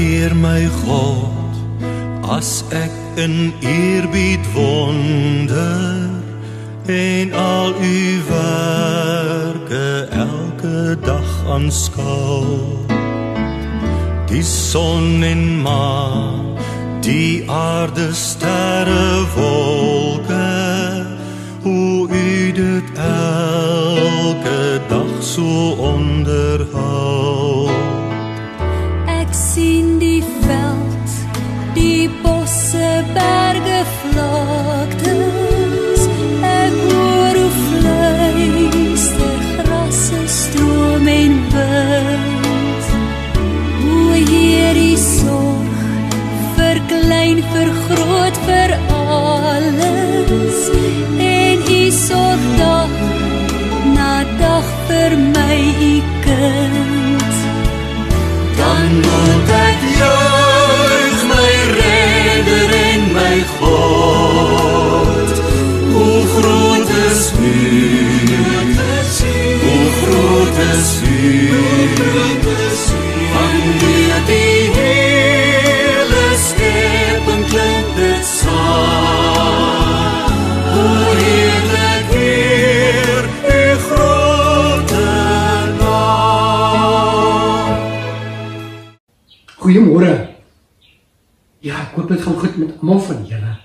Heer my God, as ek in eerbied wonder en al u werke elke dag aanskou. Die son en maan, die aarde, sterre, wolke, hoe u dit elke dag so onderhou. Ek sien die veld, die bosse, berge, vlaktes. Ek hoor hoe fluister grasse, stroom en wind. Hoe Heer u sorg, vir klein, vir groot, vir alles. En u sorg dag na dag vir my, u kind. Dan moet ek juig my Redder en my God. Hoe groot is u, hoe groot is u, wanneer die hele skepping klink dit saam. Hoe heerlik Heer, u grote naam. Goeiemôre. Ja, ek hoop dit gaan goed met almal van julle.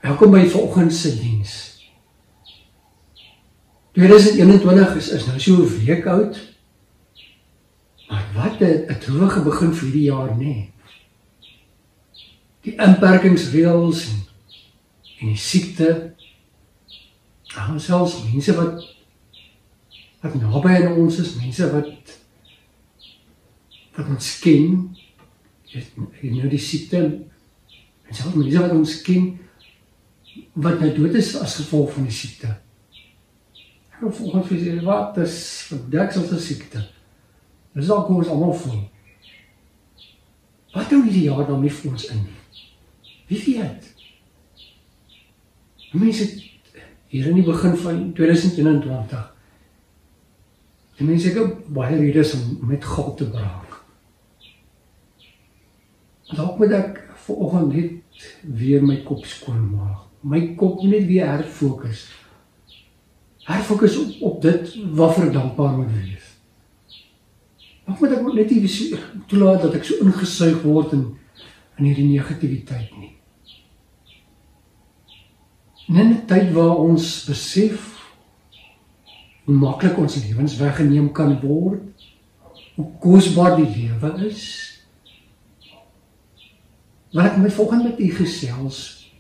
Welkom by vanoggend se diens. 2021 is nou so 'n week oud. Maar wat 'n droewige begin vir hierdie jaar, nê? Die inperkingsreëls en die siekte. Selfs mense wat naby aan ons is, mense wat ons ken, nou die siekte, en selfs mense wat ons ken, wat nou dood is as gevolg van die siekte. Ek wil volgens vir sê, wat is verdekselse siekte? Dis al hoe ons allemaal voel. Wat hou hierdie jaar dan nie vir ons in? Wie weet? Mense, hier in die begin van 2021, die mense ek ook baie redes om met God te braak. Dalk moet ek vanoggend net weer my kop skoon maak. My kop net weer herfokus. Herfokus op dit waarvoor ek dankbaar moet wees. Dalk moet ek net nie toelaat dat ek so ingesuig word in hierdie negativiteit nie. En in 'n tyd waar ons besef hoe maklik ons lewens weggeneem kan word, hoe kosbaar die lewe is, wil ek volgende met u gesels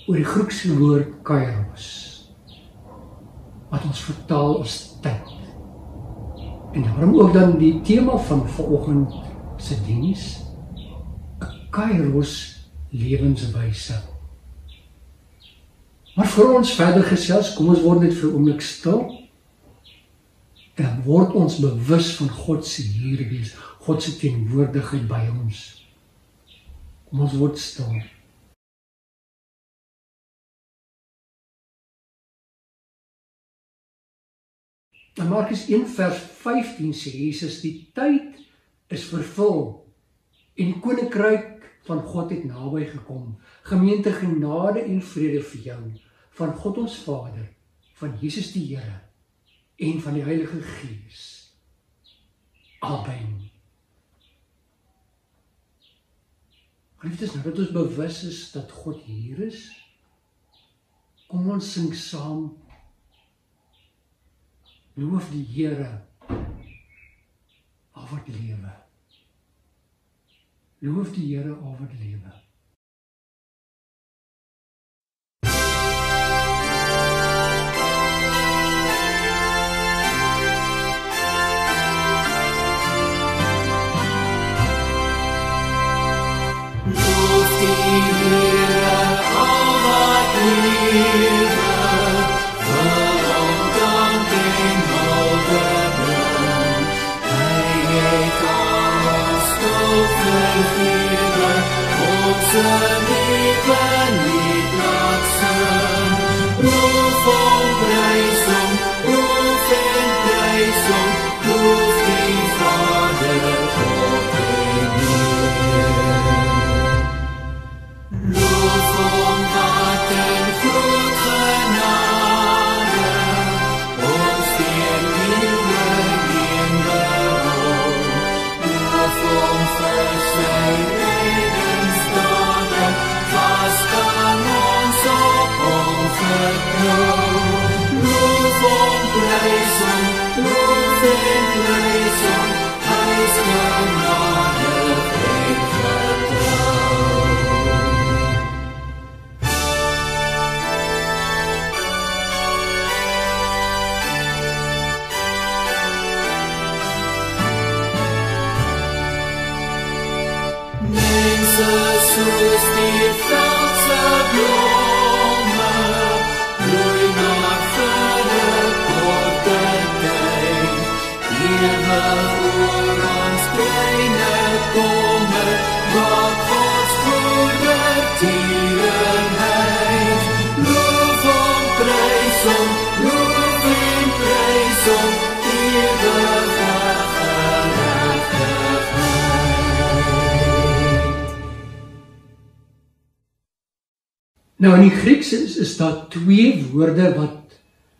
oor die Griekse woord kairos, wat ons vertaal as tyd. En daarom ook dan die tema van vanoggend se diens, 'n kairos lewenswyse. Maar voor ons verder gesels, kom ons word net vir 'n oomblik stil, en word ons bewus van God se hier wees, God se teenwoordigheid by ons. Kom ons word stil. In Markus 1 vers 15 sê Jesus, die tyd is vervul en die koninkryk van God het naby gekom. Gemeente, genade en vrede vir jou, van God ons Vader, van Jesus die Here en van die Heilige Gees. Amen. Geliefdes, nou dat ons bewus is dat God hier is, kom ons sing saam, loof die Here, al wat lewe. Loof die Here, al wat lewe. Loof die Here, al wat lewe, wil hom dank en hulde bring. Hy het aan ons skuld vergewe, ons lewe niet laat sing. Loof hom, prys hom, loof en prys hom, loof die Vader. Nou in die Grieks is daar twee woorde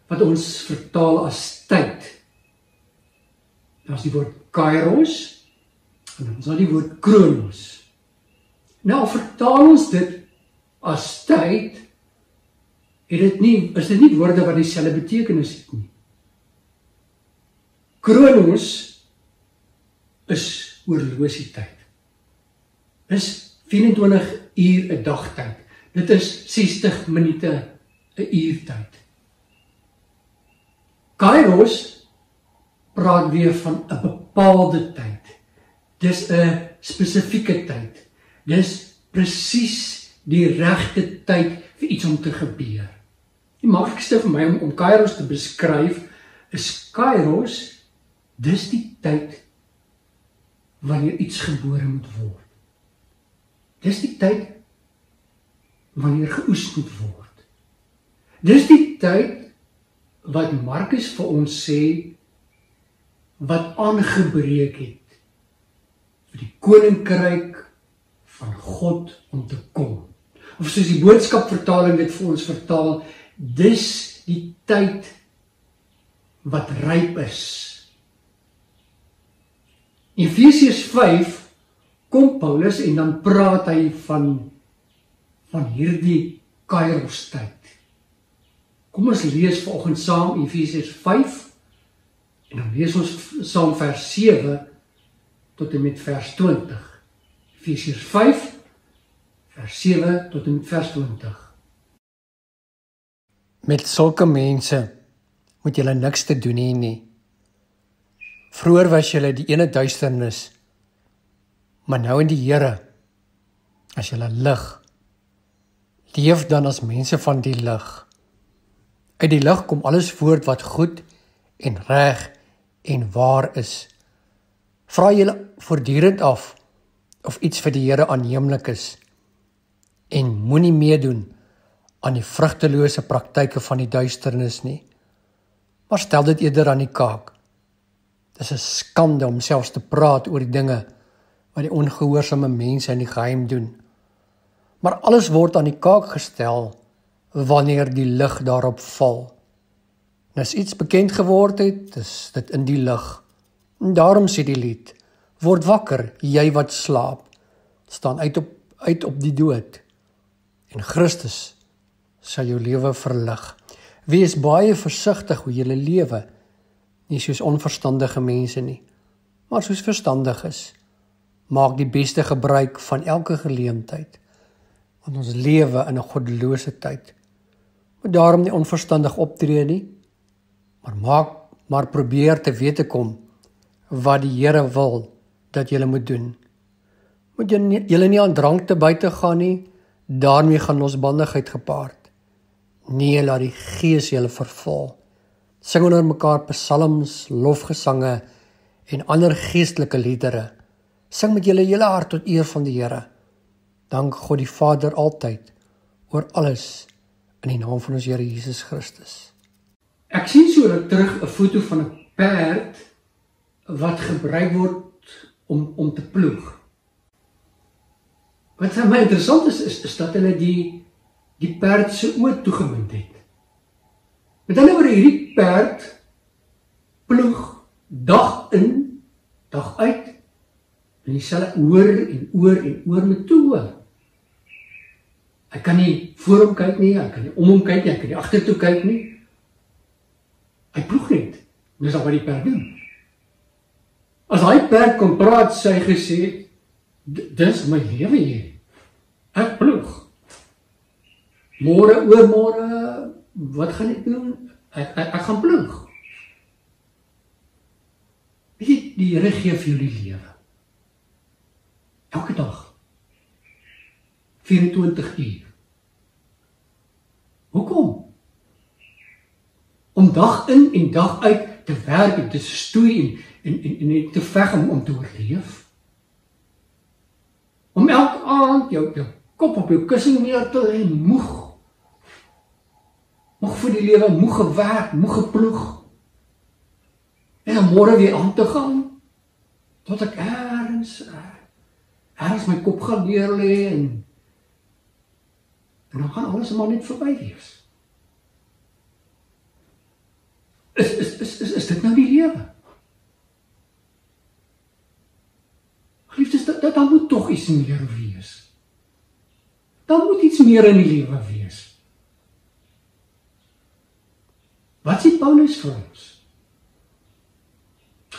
wat ons vertaal as tyd. Daar is die woord kairos en dan is daar die woord kronos. Nou vertaal ons dit as tyd, is dit nie woorde wat dieselfde betekenis het nie. Kronos is horlosietyd. Is 24 uur 'n dagtyd. Dit is 60 minute 'n uurtyd. Kairos praat weer van 'n bepaalde tyd. Dis 'n spesifieke tyd. Dis presies die regte tyd vir iets om te gebeur. Die maklikste vir my om Kairos te beskryf is Kairos, dis die tyd wanneer iets gebore moet word. Dis die tyd wanneer geoes moet word. Dis die tyd wat Markus vir ons sê, wat aangebreek het vir die koninkryk van God om te kom. Of soos die boodskapvertaling dit vir ons vertaal, dis die tyd wat ryp is. In Efesiërs 5 kom Paulus en dan praat hy van hierdie Kairos tyd. Kom ons lees vanoggend saam Efesiërs 5 en dan lees ons saam vers 7 tot en met vers 20. Efesiërs 5 vers 7 tot en met vers 20. Met sulke mense moet julle niks te doen hê nie. Vroeër was julle die ene duisternis, maar nou in die Here as julle lig. Leef dan as mense van die lig. Uit die lig kom alles voort wat goed en reg en waar is. Vra julle voortdurend af of iets vir die Here aanneemlik is en moenie meedoen aan die vrugtelose praktyke van die duisternis nie, maar stel dit eerder aan die kaak. Dis 'n skande om selfs te praat oor die dinge wat die ongehoorsame mense in die geheim doen. Maar alles word aan die kaak gestel wanneer die lig daarop val. En as iets bekend geword het, is dit in die lig. En daarom sê die lied, word wakker, jy wat slaap, staan uit op die dood. En Christus sal jou lewe verlig. Wees baie versigtig hoe jy lewe, nie soos onverstandige mense nie, maar soos verstandiges. Maak die beste gebruik van elke geleentheid, want ons lewe in 'n goddelose tyd. Moet daarom nie onverstandig optree nie, maar probeer te weet te kom wat die Here wil dat jy moet doen. Moet jy nie aan drank te buite gaan nie, daarmee gaan losbandigheid gepaard. Nee, laat die Gees julle vervul. Sing onder mekaar psalms, lofgesange en ander geestelike liedere. Sing met julle hele hart tot eer van die Here. Dank God die Vader altyd, oor alles, in die naam van ons Here Jesus Christus. Ek sien so terug 'n foto van 'n perd wat gebruik word om te ploeg. Wat vir my interessant is dat hulle die perd se oë toegebind het. Met ander woorde, hierdie perd ploeg dag in, dag uit, en dieselfde oor met toe. Hy kan nie voor hom kyk nie, hy kan nie om hom kyk nie, hy kan nie agtertoe kyk nie. Hy ploeg net. Dis al wat die perd doen. As hy perd kon praat, sê hy gesê, dis my lewe hier. Ek ploeg. Môre, oormôre, wat gaan ek doen? Ek gaan ploeg. Weet jy, die Here gee vir jou die lewe. Elke dag. 24 uur. Hoekom? Om dag in en dag uit te werk en te stoei en te veg om te oorleef. Om elke aand jou kop op jou kussing neer te lê, moeg vir die lewe, moeg gewerk, moeg geploeg. En dan môre weer aan te gaan, tot ek ergens my kop gaan neer lê en En dan gaan alles maar net verby wees. Is dit nou die lewe? Geliefdes, daar moet tog iets meer wees. Daar moet iets meer in die lewe wees. Wat sê Paulus vir ons?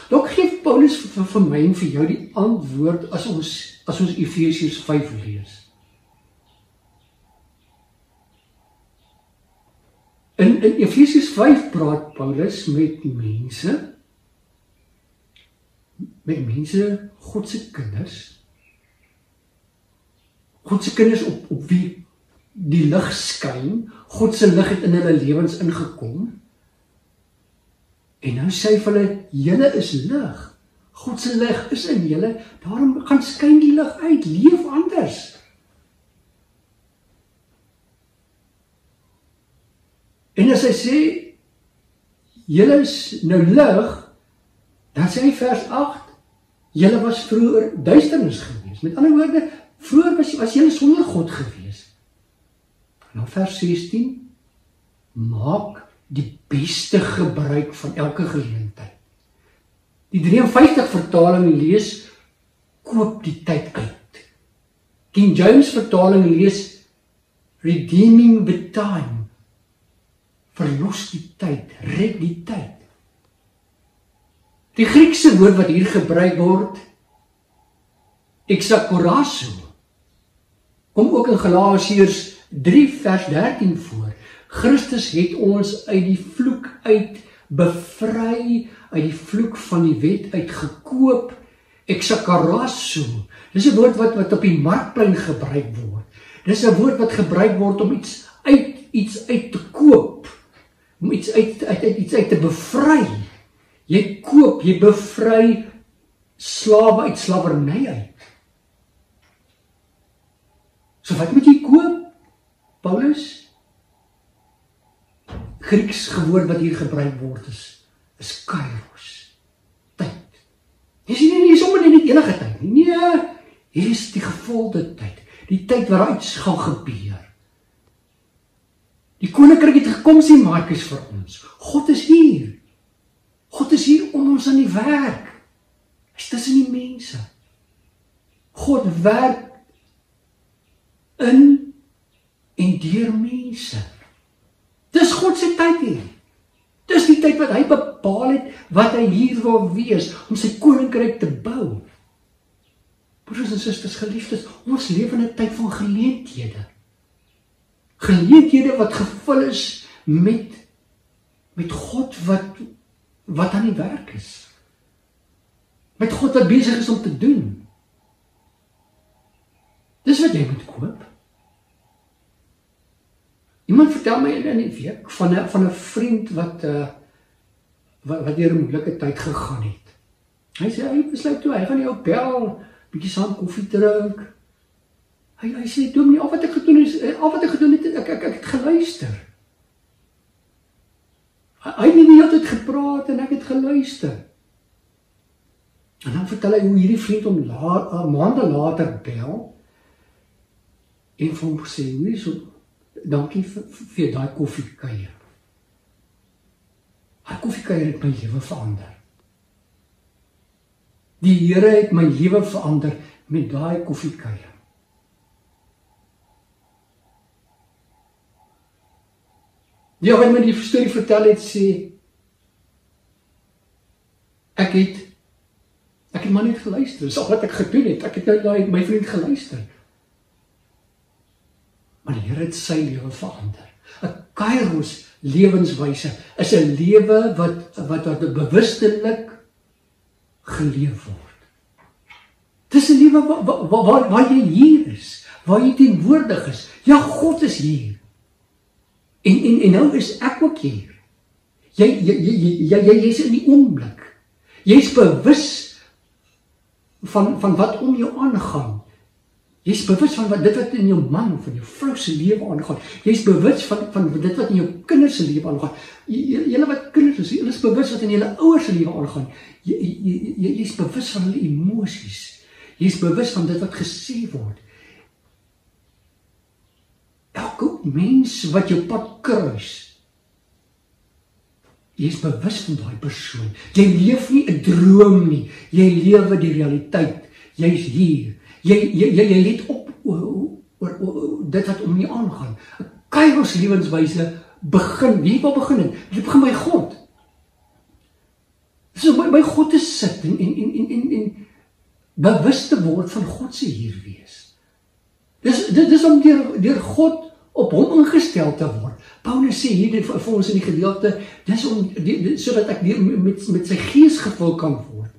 Dalk gee Paulus vir my en vir jou die antwoord as ons Efesiërs 5 lees. In Efesiërs 5 praat Paulus met mense, God se kinders, op wie die lig skyn, God se lig het in hulle lewens ingekom, en nou sê hy vir hulle, julle is lig, God se lig is in julle, daarom gaan skyn die lig uit, leef anders. En as hy sê, julle is nou lig, dan sê hy vers 8, julle was vroeër duisternis gewees. Met ander woorde, vroeër was julle sonder God gewees. En dan vers 16, maak die beste gebruik van elke geleentheid. Die 53 vertaling lees, koop die tyd uit. King James vertaling lees, redeeming the time. Verlos die tyd, red die tyd. Die Griekse woord wat hier gebruik word, exakorazo, kom ook in Galasiërs 3 vers 13 voor. Christus het ons uit die vloek uit bevry, uit die vloek van die wet uit gekoop, exakorazo. Dis 'n woord wat op die markplein gebruik word. Dis 'n woord wat gebruik word om iets uit te koop, om iets uit te bevry. Jy koop, jy bevry slawe uit slawerny uit. So wat moet jy koop? Paulus? Grieks woord wat hier gebruik word is kairos. Tyd. Jy sien nie sommer net enige tyd nie. Nee, hier is die gevolde tyd. Die tyd waar iets gaan gebeur. Die koninkryk het gekom, sê Markus vir ons. God is hier. God is hier om ons aan die werk. Hy is tussen die mense. God werk in en deur mense. Dis God se tyd hier. Dis die tyd wat hy bepaal het, wat hy hier wil wees, om sy koninkryk te bou. Broers en susters, geliefdes, ons leef in 'n tyd van geleenthede. Geleenthede wat gevul is met God wat aan die werk is. Met God wat besig is om te doen. Dis wat jy moet koop. Iemand vertel my in die week van 'n vriend wat deur 'n moeilike tyd gegaan het. Hy sê hy besluit toe, hy gaan jou bel, bietjie saam koffie drink. Hy sê, dominee, al wat ek gedoen het, ek het geluister. Hy het nie die hele tyd gepraat en ek het geluister. En dan vertel hy hoe hierdie vriend hom maande later bel en vir hom sê, hoe is dankie vir daai koffiekuier. Daai koffiekuier het my lewe verander. Die Here het my lewe verander met daai koffiekuier. Die ou wat my die storie vertel het, sê, ek het maar net geluister, dis al wat ek gedoen het, ek het nou my vriend geluister. Maar die Here het sy lewe verander. 'n Kairos lewenswyse is 'n lewe wat bewustelik geleef word. Dis 'n lewe waar jy hier is, waar jy teenwoordig is. Ja, God is hier. En nou is ek ook hier. Jy is in die oomblik. Jy is bewus van wat om jou aangaan. Jy is bewus van dit wat in jou man of in jou vrou se lewe aangaan. Jy is bewus van dit wat in jou kinders se lewe aangaan. Julle wat kinders is, julle is bewus wat in julle ouers se lewe aangaan. Jy is bewus van hulle emosies. Jy is bewus van dit wat gesê word. elke mens wat jou pad kruis, jy is bewus van daai persoon. Jy leef nie 'n droom nie, jy lewe die realiteit. Jy is hier. Jy let op oor dit wat om nie aangaan. 'n Kairos lewenswyse begin, wie wil begin het? Dit begin by God. So by God te sit en bewus te word van God se hier wees. Dis om deur God op hom ingestel te word. Paulus sê hier vir ons in die gedeelte, dis om sodat ek met sy gees gevul kan word.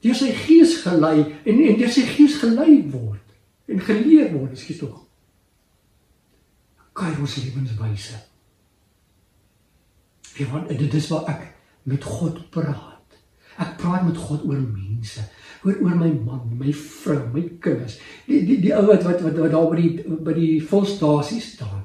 Deur sy gees gelei en deur sy gees gelei word en geleer word, ekskuus tog. Kairos lewenswyse. Dit is waar ek met God praat. Ek praat met God oor mense, oor my man, my vrou, my kinders, die ou wat daar by die volstasie staan.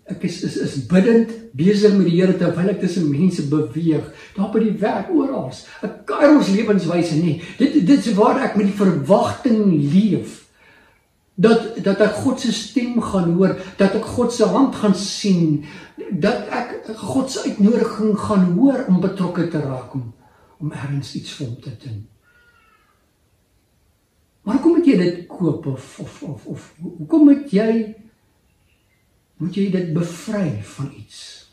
Ek is bidend besig met die Here terwyl ek tussen mense beweeg, daar by die werk, oral. 'n Kairos lewenswyse nie. Dit is waar ek met die verwagting leef. Dat ek God se stem gaan hoor, dat ek God se hand gaan sien, dat ek God se uitnodiging gaan hoor om betrokke te raak, om ergens iets vir hom te doen. Maar hoekom moet jy dit koop of hoekom moet jy dit bevry van iets?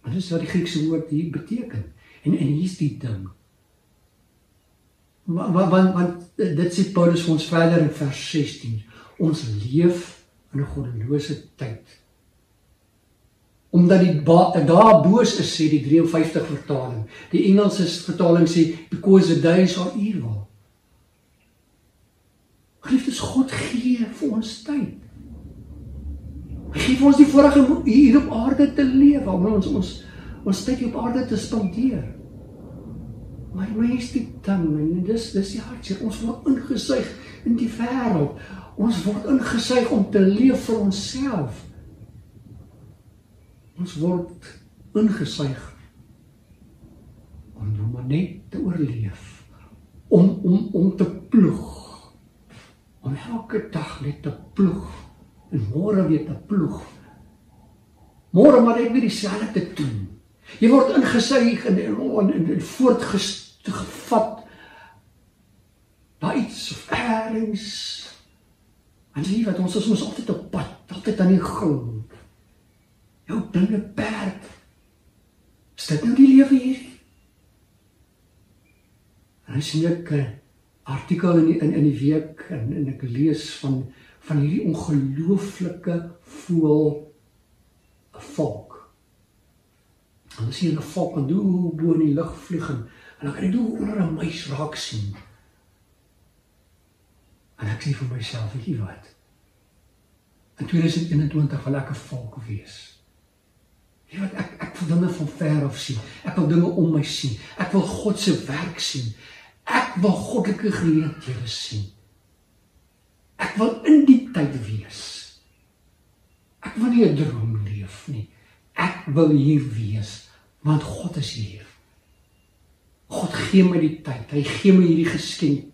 En dis wat die Griekse woord hier beteken. En hier is die ding. Want dit sê Paulus vir ons verder in vers 16. Ons leef in 'n goddelose tyd. Omdat daar boos is, sê die 53 vertaling. Die Engelse vertaling sê, because the days are evil. Geliefdes, God gee vir ons tyd. Hy gee vir ons die voorreg om hier op aarde te leef, om ons tyd op aarde te spandeer. Maar mens die ding, en dis die hartseer, ons word ingesuig in die wêreld. Ons word ingesuig om te leef vir onsself. Ons word ingesuig om nou maar net te oorleef, om te ploeg, om elke dag net te ploeg, en môre weer te ploeg, môre maar net weer dieselfde te doen. Jy word ingesuig en voortgevat na iets of ergens. En lief wat ons is mos altyd op pad, altyd aan die gang. Jou blinde perd. Is dit nou die lewe hier? En ek sien 'n artikel in die week en ek lees van hierdie ongelooflike voëlvolk. En dan sien jy 'n volk wat bo in die lug vlieg en dan kan jy onder 'n muis raak sien. En ek sê vir myself, weet jy wat? In 2021 wil ek 'n volk wees. Weet jy wat, ek wil dinge van ver af sien. Ek wil dinge om my sien. Ek wil God se werk sien. Ek wil goddelike geleenthede sien. Ek wil in die tyd wees. Ek wil nie 'n droom leef nie. Ek wil hier wees, want God is hier. God gee my die tyd, hy gee my hierdie geskenk.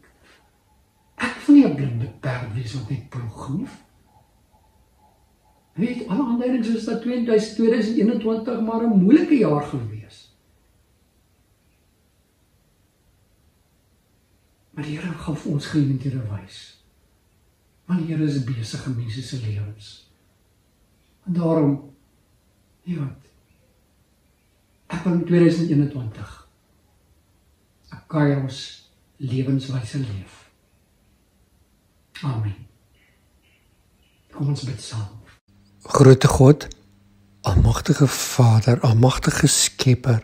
Ek wil nie 'n blinde perd wees wat net ploeg nie. Weet, alle aanduidings is dat 2021 maar 'n moeilike jaar gaan wees. Maar die Here gaan vir ons geleenthede wys. Want die Here is besig in mense se lewens. En daarom, ja, ek wil in 2021 'n Kairos lewenswyse leef. Amen. Kom ons bid saam. Grote God, almagtige Vader, almagtige Skepper,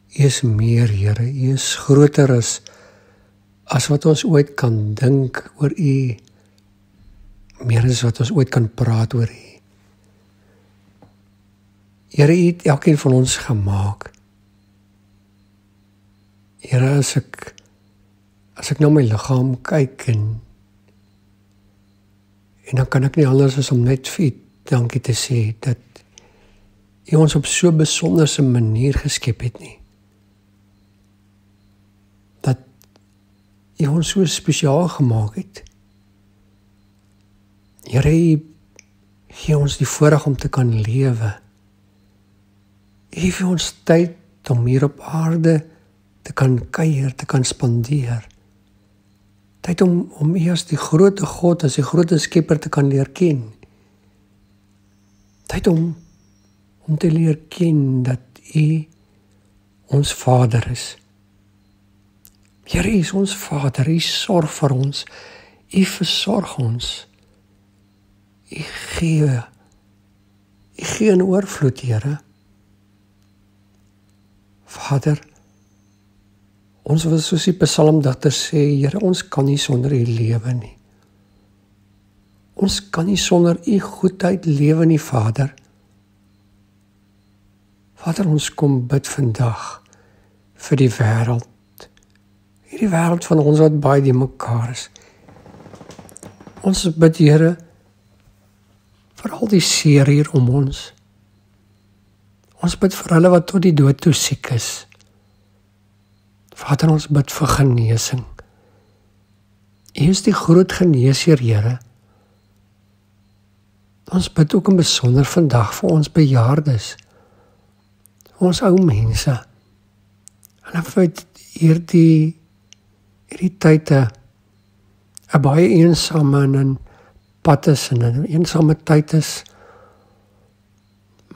U is meer, Here, U is groter as wat ons ooit kan dink oor U, meer as wat ons ooit kan praat oor U. Here, U het elkeen van ons gemaak. Here, as ek na my liggaam kyk en dan kan ek nie anders as om net vir U dankie te sê dat U ons op so 'n besonderse manier geskep het nie. Dat U ons so spesiaal gemaak het. Here, U gee ons die voorreg om te kan lewe. U gee ons tyd om hier op aarde te kan kuier, te kan spandeer. Tyd om U as die groot God, as die groot skepper te kan leer ken. Tyd om te leer ken dat U ons Vader is. Here, U is ons Vader, U sorg vir ons, U versorg ons. U gee in oorvloed, Here. Vader, ons wil soos die psalmdigter sê, Here, ons kan nie sonder U lewe nie. Ons kan nie sonder U goedheid lewe nie, Vader. Vader, ons kom bid vandag vir die wêreld. Hierdie wêreld van ons wat baie die mekaar is. Ons bid, Here, vir al die seer hier om ons. Ons bid vir hulle wat tot die dood toe siek is. Vader, ons bid vir genesing. U is die groot geneesheer, Here. Ons bid ook in besonder vandag vir ons bejaardes, ons ou mense. En vir hierdie tyd 'n baie eensame en 'n pad is en 'n eensame tyd is,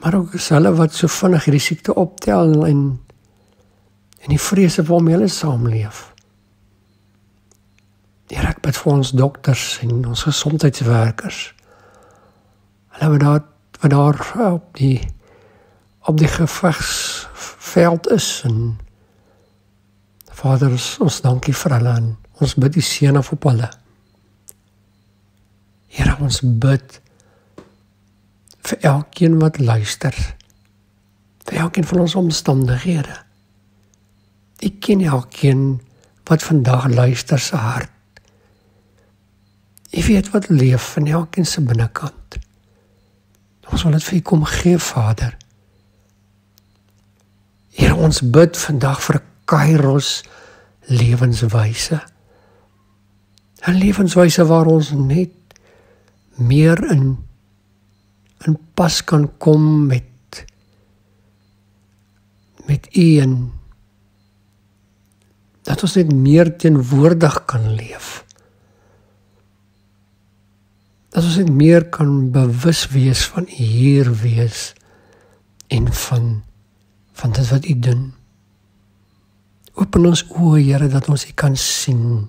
maar ook is hulle wat so vinnig hierdie siekte optel en die vrese waarmee hulle saamleef. Here, ek bid vir ons dokters en ons gesondheidswerkers. Hulle wat daar op die gevegsveld is en Vader, ons dankie vir hulle en ons bid die seën af op hulle. Here, ons bid vir elkeen wat luister, vir elkeen van ons omstandighede. Ek ken elkeen wat vandag luister se hart. Ek weet wat leef in elkeen se binnekant. Ons wil dit vir U kom gee, Vader. Here, ons bid vandag vir 'n Kairos lewenswyse. 'n Lewenswyse waar ons net meer in pas kan kom met U en dat ons net meer teenwoordig kan leef. Dat ons net meer kan bewus wees van U hier wees en van dit wat U doen. Open ons oë, Here, dat ons U kan sien.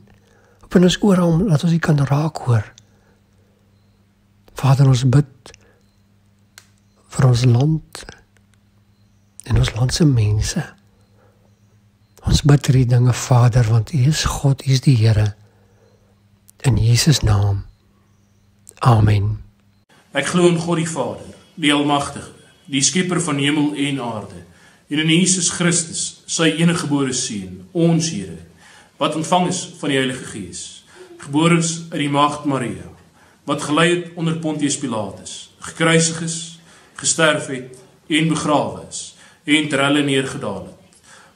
Open ons ore dat ons U kan raak hoor. Vader, ons bid vir ons land en ons land se mense. Ons bid hierdie dinge, Vader, want U is God, U is die Here. In Jesus naam. Amen. Ek glo in God die Vader, die Almagtige, die Skepper van hemel en aarde, en in Jesus Christus, sy eniggebore Seun, ons Here, wat ontvang is van die Heilige Gees, gebore is uit die Maagd Maria, wat gelei het onder Pontius Pilatus, gekruisig is, gesterf het en begrawe is, en ter helle neergedaal het,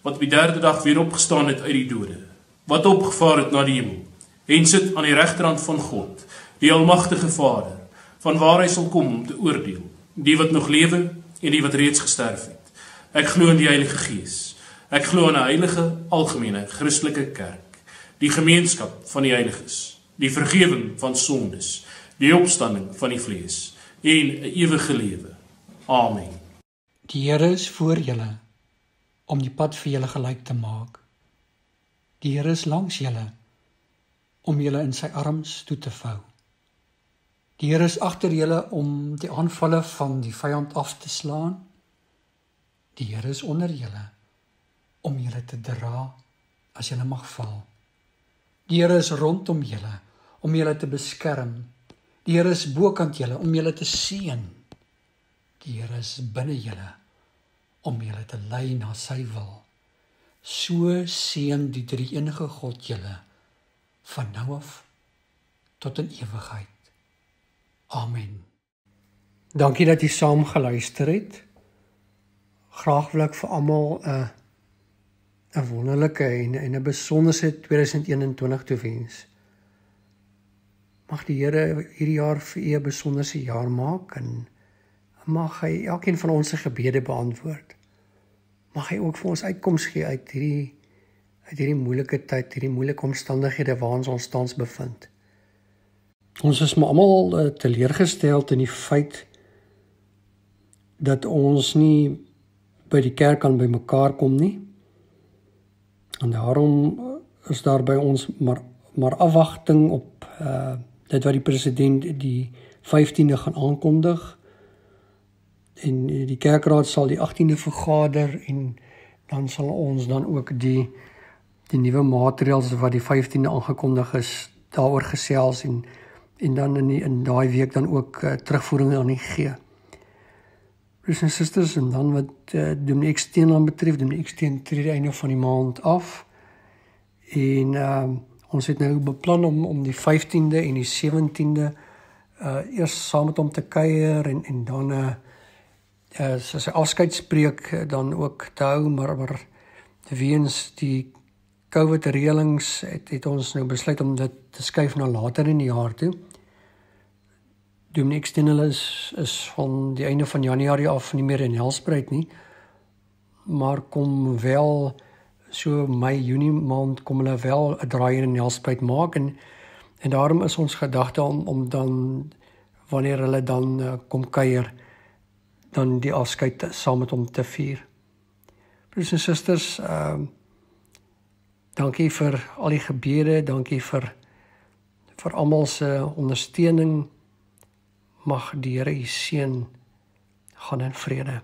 wat op die 3de dag weer opgestaan het uit die dode, wat opgevaar het na die hemel, en sit aan die regterhand van God, die Almagtige Vader, van waar hy sal kom om te oordeel, die wat nog lewe en die wat reeds gesterf het. Ek glo in die Heilige Gees. Ek glo in 'n heilige, algemene, Christelike kerk, die gemeenskap van die heiliges, die vergewing van sondes, die opstanding van die vlees en 'n ewige lewe. Amen. Die Here is voor julle om die pad vir julle gelyk te maak. Die Here is langs julle om julle in sy arms toe te vou. Die Here is agter julle om die aanvalle van die vyand af te slaan. Die Here is onder julle om julle te dra as julle mag val. Die Here is rondom julle om julle te beskerm. Die Here is bokant julle om julle te seën. Die Here is binne julle om julle te lei na sy wil. So seën die drie-enige God julle van nou af tot in ewigheid. Amen. Dankie dat jy saam geluister het. Graag wil ek vir almal 'n wonderlike en 'n besonderse 2021 toewens. Mag die Here hierdie jaar vir u 'n besonderse jaar maak en mag hy elkeen van ons se gebede beantwoord. Mag hy ook vir ons uitkoms gee uit hierdie moeilike tyd, hierdie moeilike omstandighede waarin ons tans bevind. Ons is maar almal teleurgesteld in die feit dat ons nie by die kerk kan bymekaar kom nie. En daarom is daar by ons maar afwagting op dit wat die president die 15de gaan aankondig. En die kerkraad sal die 18de vergader en dan sal ons dan ook die nuwe maatreëls wat die 15de aangekondig is, daaroor gesels en dan in daai week dan ook terugvoering aan die gee. Broers en susters, en dan wat Dominee Eksteen dan betref, Dominee Eksteen tree die einde van die maand af. En ons het nou beplan om die 15de en die 17de eers saam met hom te kuier en dan sy afskeidspreek dan ook te hou, maar weens die COVID-reëlings het ons nou besluit om dit te skuif na later in die jaar toe. Dominee Eksteen is van die einde van Januarie af nie meer in Helspruit nie, maar kom wel so Mei, Junie maand kom hulle wel 'n draai in Helspruit maak en daarom is ons gedagte om dan wanneer hulle dan kom kuier, dan die afskeid saam met hom te vier. Broers en susters, dankie vir al die gebede, dankie vir almal se ondersteuning. Mag die Here u seën, gaan in vrede.